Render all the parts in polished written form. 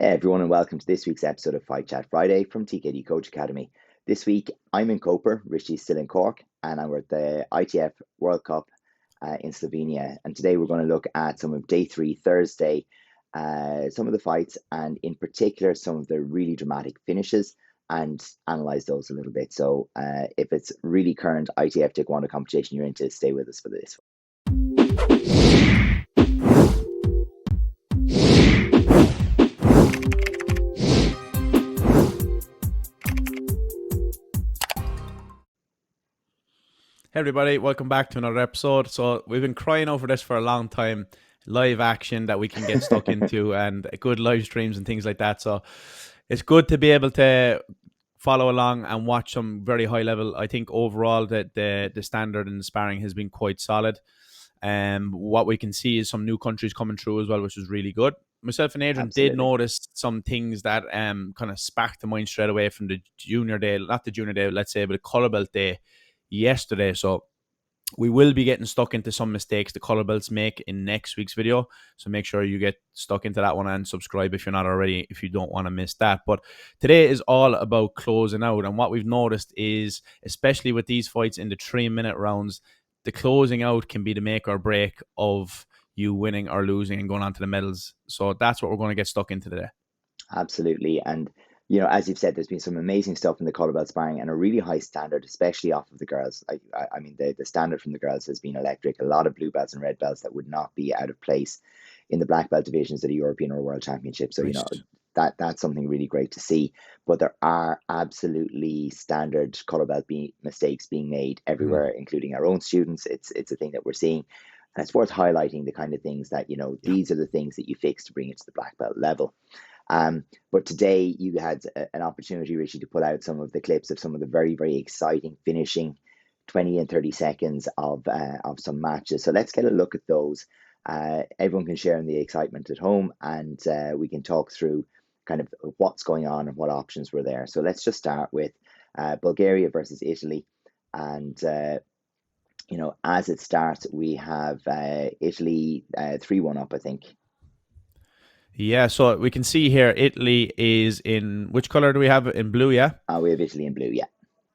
Hey everyone, and welcome to this week's episode of Fight Chat Friday from TKD Coach Academy. This week, I'm in Koper, Richie's still in Cork, and I'm at the ITF World Cup in Slovenia. And today we're going to look at some of day 3, Thursday, some of the fights, and in particular, some of the really dramatic finishes, and analyze those a little bit. So if it's really current ITF Taekwondo competition you're into, stay with us for this. Hey everybody, welcome back to another episode. So we've been crying over this for a long time, live action that we can get stuck into and good live streams and things like that. So it's good to be able to follow along and watch some very high level. I think overall that the standard in the sparring has been quite solid. What we can see is some new countries coming through as well, which is really good. Myself and Adrian did notice some things that kind of sparked the mind straight away from the junior day, not the junior day, let's say, but the colour belt day yesterday. So we will be getting stuck into some mistakes the color belts make in next week's video. So make sure you get stuck into that one and subscribe if you're not already, if you don't want to miss that. But today is all about closing out. And what we've noticed is, especially with these fights in the 3-minute rounds, the closing out can be the make or break of you winning or losing and going on to the medals. So that's what we're going to get stuck into today. Absolutely. And you know, as you've said, there's been some amazing stuff in the color belt sparring and a really high standard, especially off of the girls. I mean, the standard from the girls has been electric. A lot of blue belts and red belts that would not be out of place in the black belt divisions of the European or World Championship. So, you know, that's something really great to see. But there are absolutely standard color belt mistakes being made everywhere, including our own students. It's a thing that we're seeing. And it's worth highlighting the kind of things that, you know, these are the things that you fix to bring it to the black belt level. But today you had an opportunity, Richie, to put out some of the clips of some of the very, very exciting finishing 20 and 30 seconds of some matches. So let's get a look at those. Everyone can share in the excitement at home, and we can talk through kind of what's going on and what options were there. So let's just start with Bulgaria versus Italy. And, you know, as it starts, we have Italy 3-1 up, I think. Yeah, so we can see here Italy is in, which color do we have? In blue, yeah? We have Italy in blue, yeah.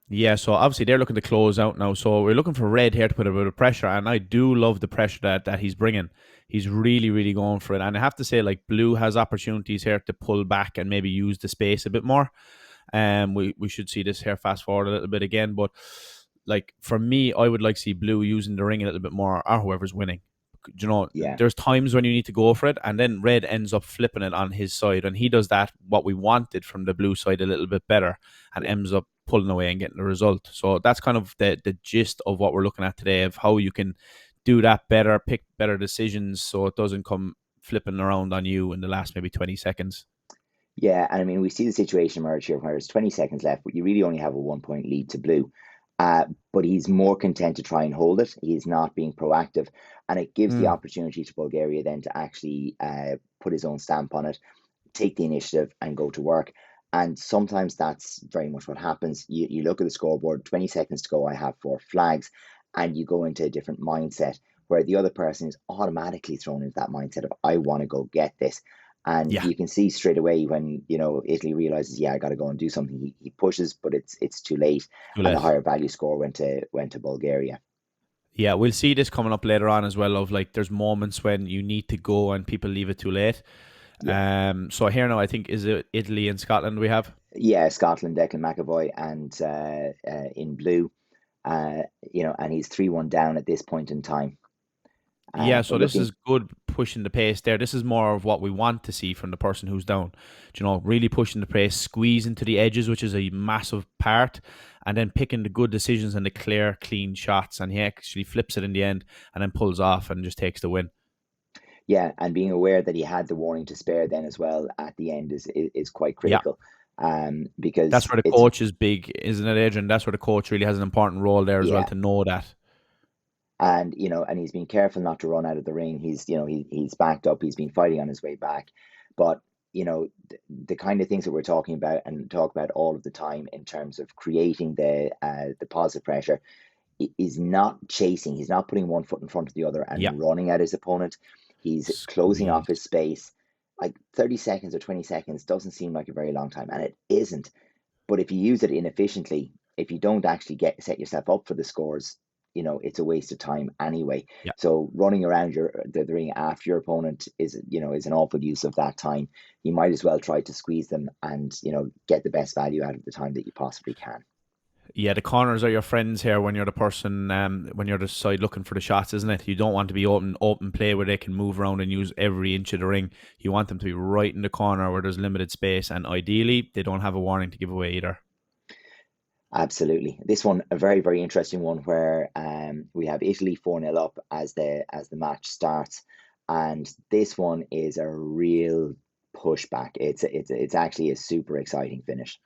Yeah, so obviously they're looking to close out now. So we're looking for red here to put a bit of pressure. And I do love the pressure that he's bringing. He's really, really going for it. And I have to say, like, blue has opportunities here to pull back and maybe use the space a bit more. We should see this here fast forward a little bit again. But, like, for me, I would like to see blue using the ring a little bit more, or whoever's winning. You know, there's times when you need to go for it, and then red ends up flipping it on his side, and he does that, what we wanted from the blue side, a little bit better, and ends up pulling away and getting the result. So that's kind of the gist of what we're looking at today, of how you can do that better, pick better decisions, so it doesn't come flipping around on you in the last maybe 20 seconds. Yeah, and I mean, we see the situation emerge here where there's 20 seconds left, but you really only have a 1-point lead to blue. But he's more content to try and hold it. He's not being proactive. And it gives the opportunity to Bulgaria then to actually put his own stamp on it, take the initiative and go to work. And sometimes that's very much what happens. You look at the scoreboard, 20 seconds to go, I have 4 flags, and you go into a different mindset where the other person is automatically thrown into that mindset of, I want to go get this. And you can see straight away when, you know, Italy realizes, I got to go and do something. He pushes, but it's too late. And the higher value score went to Bulgaria. Yeah, we'll see this coming up later on as well, of like there's moments when you need to go and people leave it too late. Yeah. So here now, I think, is it Italy and Scotland we have? Yeah, Scotland, Declan McAvoy, and in blue, you know, and he's 3-1 down at this point in time. Yeah, so this is good, pushing the pace there. This is more of what we want to see from the person who's down. You know, really pushing the pace, squeezing to the edges, which is a massive part, and then picking the good decisions and the clear, clean shots. And he actually flips it in the end and then pulls off and just takes the win. Yeah, and being aware that he had the warning to spare then as well at the end is quite critical. Because that's where the coach is big, isn't it, Adrian? That's where the coach really has an important role there as well, to know that. And, you know, and he's been careful not to run out of the ring. He's, you know, he's backed up. He's been fighting on his way back. But, you know, the kind of things that we're talking about and talk about all of the time in terms of creating the positive pressure is not chasing. He's not putting one foot in front of the other and running at his opponent. He's closing off his space, like 30 seconds or 20 seconds doesn't seem like a very long time, and it isn't. But if you use it inefficiently, if you don't actually set yourself up for the scores, it's a waste of time anyway. Yeah. So running around the ring after your opponent is an awful use of that time. You might as well try to squeeze them and get the best value out of the time that you possibly can. Yeah, the corners are your friends here when you're the person, when you're the side looking for the shots, isn't it? You don't want to be open play where they can move around and use every inch of the ring. You want them to be right in the corner where there's limited space, and ideally, they don't have a warning to give away either. Absolutely. This one, a very, very interesting one where we have Italy 4-0 up as the match starts. And this one is a real pushback. It's actually a super exciting finish.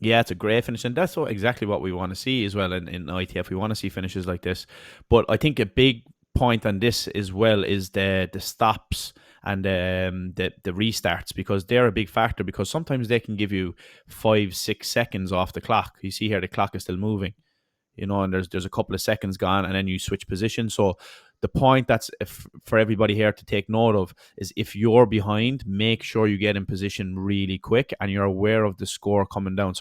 Yeah, it's a great finish, and that's exactly what we want to see as well in ITF. We want to see finishes like this. But I think a big point on this as well is the stops and the restarts, because they're a big factor, because sometimes they can give you 5-6 seconds off the clock. You see here the clock is still moving, and there's a couple of seconds gone, and then you switch position. So the point that's for everybody here to take note of is, if you're behind, make sure you get in position really quick and you're aware of the clock coming down,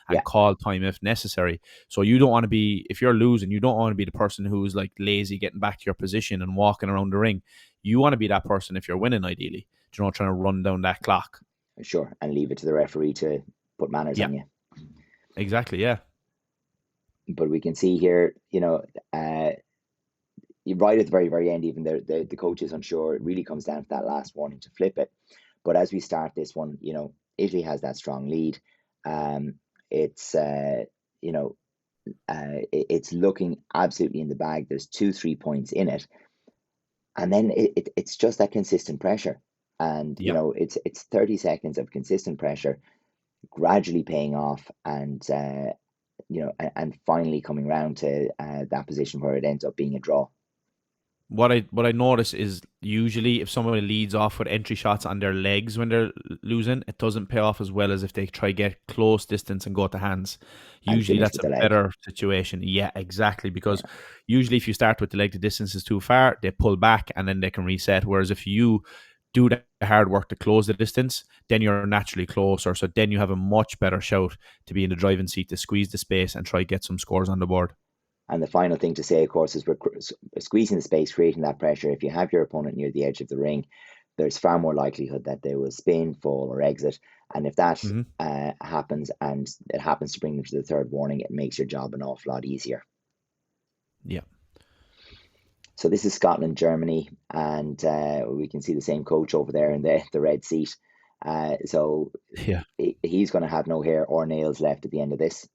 Yeah, and call time if necessary. So you don't want to be, if you're losing, you don't want to be the person who's like lazy getting back to your position and walking around the ring. You want to be that person if you're winning, ideally, trying to run down that clock. sure. And leave it to the referee to put manners Yeah, on you. exactly. Yeah. But we can see here, right at the very, very end, even the coach is unsure. It really comes down to that last warning to flip it. But as we start this one, Italy has that strong lead. It's it's looking absolutely in the bag. There's 2-3 points in it, and then it's just that consistent pressure, and Yeah. it's 30 seconds of consistent pressure, gradually paying off, and and finally coming round to that position where it ends up being a draw. What I notice is, usually if somebody leads off with entry shots on their legs when they're losing, it doesn't pay off as well as if they try get close distance and go to hands. And Usually finish that's with a the leg. better situation. Yeah, exactly. Because Yeah, usually if you start with the leg, the distance is too far, they pull back and then they can reset. Whereas if you do the hard work to close the distance, then you're naturally closer. So then you have a much better shout to be in the driving seat, to squeeze the space and try to get some scores on the board. and the final thing to say, of course, is we're squeezing the space, creating that pressure. If you have your opponent near the edge of the ring, there's far more likelihood that they will spin, fall, or exit. And if that Mm-hmm. happens, and it happens to bring them to the third warning, it makes your job an awful lot easier. Yeah. So this is Scotland, Germany, and we can see the same coach over there in the red seat. So Yeah. he's going to have no hair or nails left at the end of this.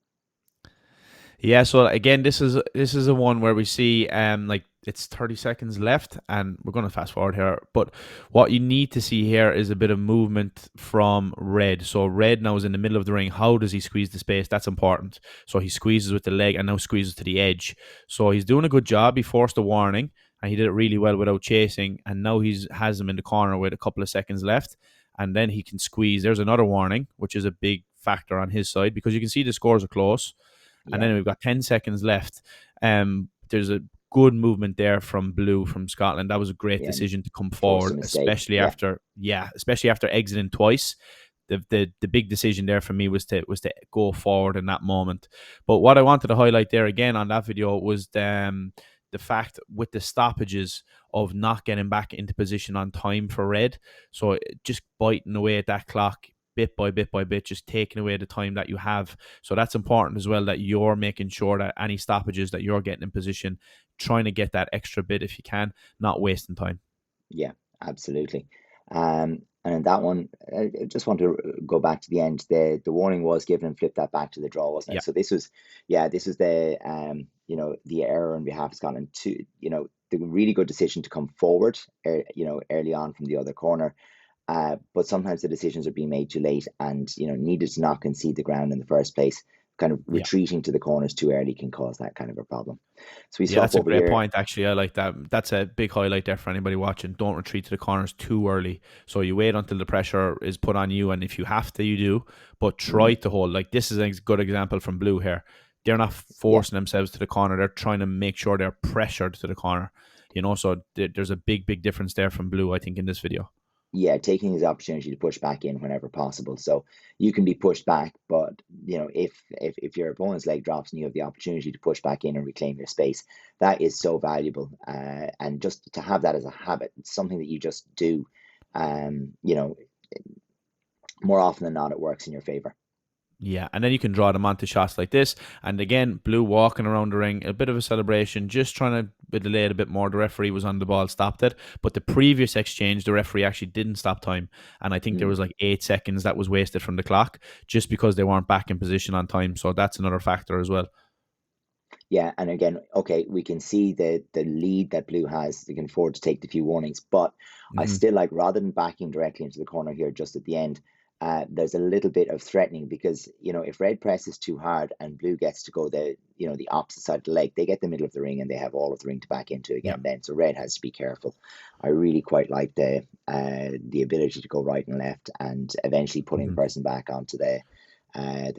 Yeah, so again, this is a one where we see like it's 30 seconds left, and we're going to fast forward here. But what you need to see here is a bit of movement from Red. So Red now is in the middle of the ring. How does he squeeze the space? That's important. So he squeezes with the leg and now squeezes to the edge. So he's doing a good job. He forced a warning and he did it really well without chasing. And now has him in the corner with a couple of seconds left, and then he can squeeze. There's another warning, which is a big factor on his side, because you can see the scores are close. And Yeah, then we've got 10 seconds left. There's a good movement there from Blue from Scotland. That was a great yeah, decision to come forced a forward, mistake. especially Yeah, after exiting twice. The big decision there for me was to go forward in that moment. But what I wanted to highlight there again on that video was the fact with the stoppages of not getting back into position on time for Red. So just biting away at that clock, bit by bit by bit, just taking away the time that you have. So that's important as well, that you're making sure that any stoppages that you're getting in position, trying to get that extra bit if you can, not wasting time. yeah, absolutely. And in that one, I just want to go back to the end. The warning was given and flipped that back to the draw, wasn't Yeah, it? So this was the the error on behalf of Scotland. To the really good decision to come forward, early on from the other corner. But sometimes the decisions are being made too late, and needed to not concede the ground in the first place. Kind of yeah. retreating to the corners too early can cause that kind of a problem. So we Yeah, swap that's a over great here. point, actually. I like that. That's a big highlight there for anybody watching. Don't retreat to the corners too early. So you wait until the pressure is put on you, and if you have to, you do. But try Mhm. to hold. Like, this is a good example from Blue here. They're not Yeah, forcing themselves to the corner. They're trying to make sure they're pressured to the corner. So there's a big difference there from Blue, I think, in this video. yeah, taking his opportunity to push back in whenever possible. So you can be pushed back, but if your opponent's leg drops and you have the opportunity to push back in and reclaim your space, that is so valuable. And just to have that as a habit, it's something that you just do. Um, you know, More often than not, it works in your favor. Yeah, and then you can draw them onto shots like this. And again, Blue walking around the ring, a bit of a celebration, just trying to delay it a bit more. The referee was on the ball, stopped it. But the previous exchange, the referee actually didn't stop time. And I think there Mm. was like 8 seconds that was wasted from the clock just because they weren't back in position on time. So that's another factor as well. Yeah, and again, okay, we can see the lead that Blue has. They can afford to take the few warnings, but I Hmm. still like, rather than backing directly into the corner here just at the end, there's a little bit of threatening, because if Red presses too hard and Blue gets to go the opposite side of the leg, they get the middle of the ring and they have all of the ring to back into Yeah. again. Then so Red has to be careful. I really quite like the ability to go right and left and eventually putting the Hmm. person back onto the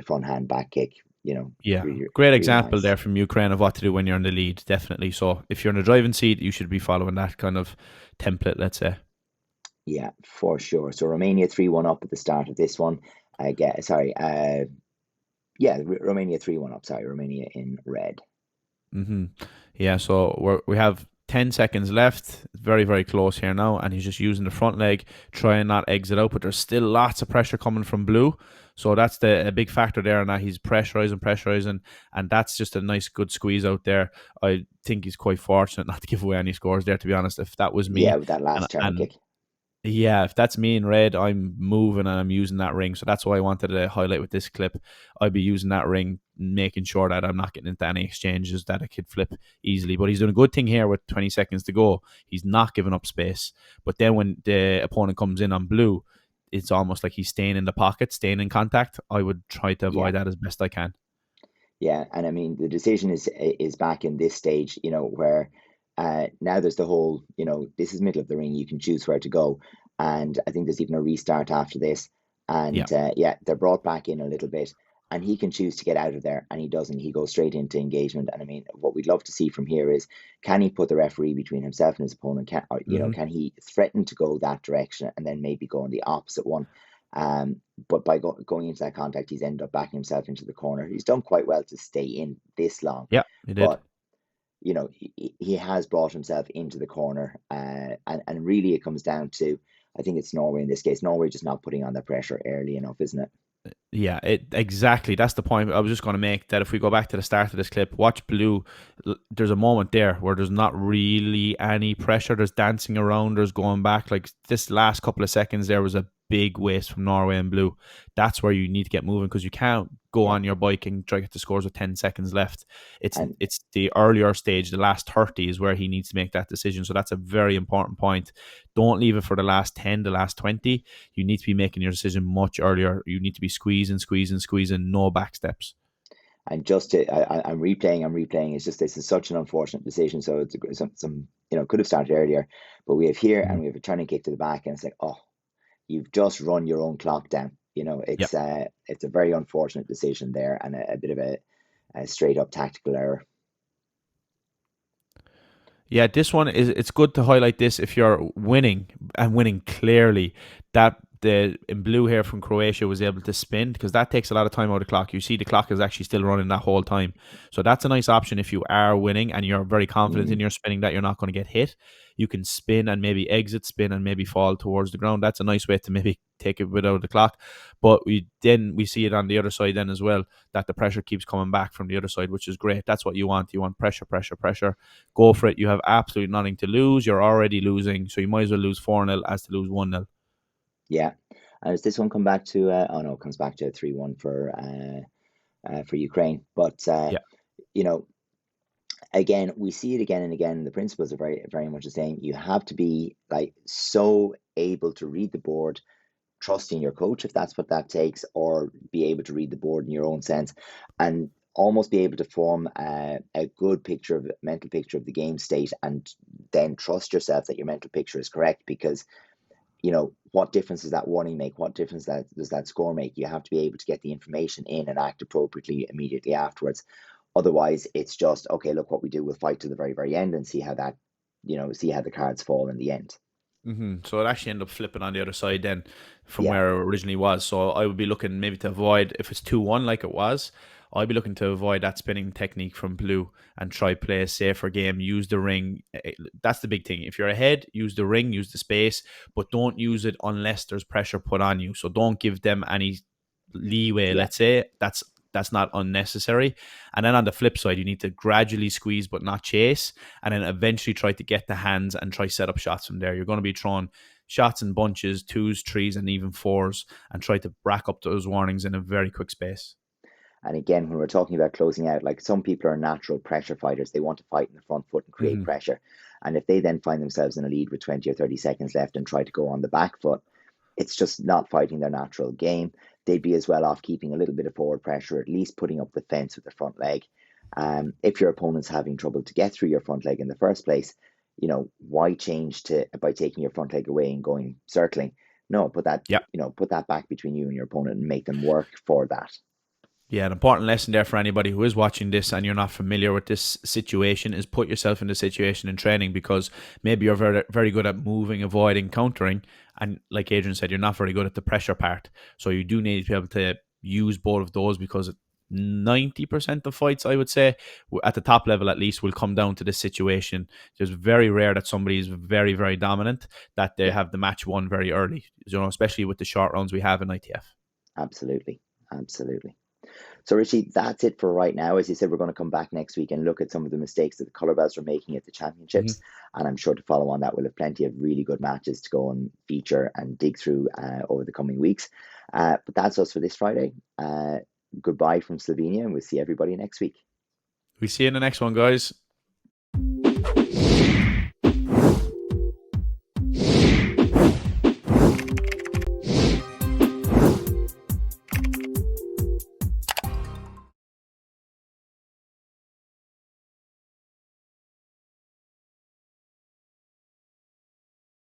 front hand back kick. Yeah. Really, Great really example nice. there from Ukraine of what to do when you're in the lead, definitely. So if you're in the driving seat, you should be following that kind of template, let's say. Yeah, for sure. So Romania 3-1 up at the start of this one. I get sorry. Yeah, Romania 3-1 up. Sorry, Romania in red. Hmm. Yeah, so we have 10 seconds left. Very, very close here now. And he's just using the front leg, trying not exit out. But there's still lots of pressure coming from Blue. So that's a big factor there. And that he's pressurizing. And that's just a nice, good squeeze out there. I think he's quite fortunate not to give away any scores there, to be honest. If that was Yeah, me, with that and, last turn and kick. yeah, if that's me in red, I'm moving and I'm using that ring. So that's why I wanted to highlight with this clip. I'd be using that ring, making sure that I'm not getting into any exchanges that I could flip easily. But he's doing a good thing here with 20 seconds to go. He's not giving up space. But then when the opponent comes in on Blue, it's almost like he's staying in the pocket, staying in contact. I would try to Yeah, avoid that as best I can. yeah, and I mean the decision is back in this stage. Where now there's the whole. This is middle of the ring. You can choose where to go, and I think there's even a restart after this. Yeah. And yeah, they're brought back in a little bit, and he can choose to get out of there, and he doesn't. He goes straight into engagement. And I mean, what we'd love to see from here is, can he put the referee between himself and his opponent? Hmm. Can he threaten to go that direction and then maybe go in the opposite one? But by going into that contact, he's ended up backing himself into the corner. He's done quite well to stay in this long, Yeah, he did. but he has brought himself into the corner, and really it comes down to, I think it's Norway in this case. Norway just not putting on the pressure early enough, isn't it? Yeah, exactly. That's the point I was just going to make. That if we go back to the start of this clip, watch Blue. There's a moment there where there's not really any pressure. There's dancing around. There's going back. Like this last couple of seconds, there was a big waste from Norway and Blue. That's where you need to get moving because you can't go Yeah, on your bike and try to get the scores with 10 seconds left. It's and it's the earlier stage, the last 30 is where he needs to make that decision. So that's a very important point. Don't leave it for the last 10, the last 20. You need to be making your decision much earlier. You need to be squeezing, no back steps. and just I'm replaying. I'm replaying. It's just, this is such an unfortunate decision. So it's some could have started earlier, but we have here and Mhm. we have a turning kick to the back, and it's like, oh, you've just run your own clock down. Yep. It's a very unfortunate decision there, and a bit of a straight up tactical error. Yeah, this one is it's good to highlight this if you're winning and winning clearly that the in Blue here from Croatia was able to spin because that takes a lot of time out of the clock. You see the clock is actually still running that whole time. So that's a nice option if you are winning and you're very confident in Mm. your spinning that you're not going to get hit. You can spin and maybe exit spin and maybe fall towards the ground. That's a nice way to maybe take a bit out of the clock. But we see it on the other side then as well that the pressure keeps coming back from the other side, which is great. That's what you want. You want pressure, pressure, pressure. Go for it. You have absolutely nothing to lose. You're already losing, so you might as well lose 4-0 as to lose 1-0. Yeah. Does this one come back to? Oh no, it comes back to 3-1 for Ukraine. But Yeah. you know, again, we see it again and again. The principles are very, very much the same. You have to be like so able to read the board, trusting your coach if that's what that takes, or be able to read the board in your own sense, and almost be able to form a good mental picture of the game state, and then trust yourself that your mental picture is correct. Because what difference does that warning make? What difference does that score make? You have to be able to get the information in and act appropriately immediately afterwards. Otherwise, it's just, okay, look what we do. We'll fight to the very, very end and see how the cards fall in the end. So it actually ended up flipping on the other side then from Yeah, where it originally was. So I would be looking maybe to avoid, if it's 2-1 like it was, I'd be looking to avoid that spinning technique from blue and try play a safer game. Use the ring. That's the big thing. If you're ahead, use the ring, use the space, but don't use it unless there's pressure put on you. So don't give them any leeway. yeah. Let's say that's not unnecessary. And then on the flip side, you need to gradually squeeze but not chase, and then eventually try to get the hands and try set up shots from there. You're going to be throwing shots in bunches, twos, threes, and even fours, and try to rack up those warnings in a very quick space. And again, when we're talking about closing out, like some people are natural pressure fighters. They want to fight in the front foot and create Mm-hmm. pressure. And if they then find themselves in a lead with 20 or 30 seconds left and try to go on the back foot, it's just not fighting their natural game. They'd be as well off keeping a little bit of forward pressure, at least putting up the fence with the front leg. If your opponent's having trouble to get through your front leg in the first place, why change to by taking your front leg away and going circling? No, Yeah. put that back between you and your opponent and make them work for that. Yeah, an important lesson there for anybody who is watching this and you're not familiar with this situation is put yourself in the situation in training, because maybe you're very, very good at moving, avoiding, countering. And like Adrian said, you're not very good at the pressure part. So you do need to be able to use both of those, because 90% of fights, I would say, at the top level at least, will come down to this situation. It's very rare that somebody is very, very dominant, that they Yeah, have the match won very early, especially with the short rounds we have in ITF. absolutely. Absolutely. So, Richie, that's it for right now. As you said, we're going to come back next week and look at some of the mistakes that the colour belts are making at the championships. And I'm sure to follow on that, we'll have plenty of really good matches to go and feature and dig through over the coming weeks. But that's us for this Friday. Goodbye from Slovenia, and we'll see everybody next week. We see you in the next one, guys.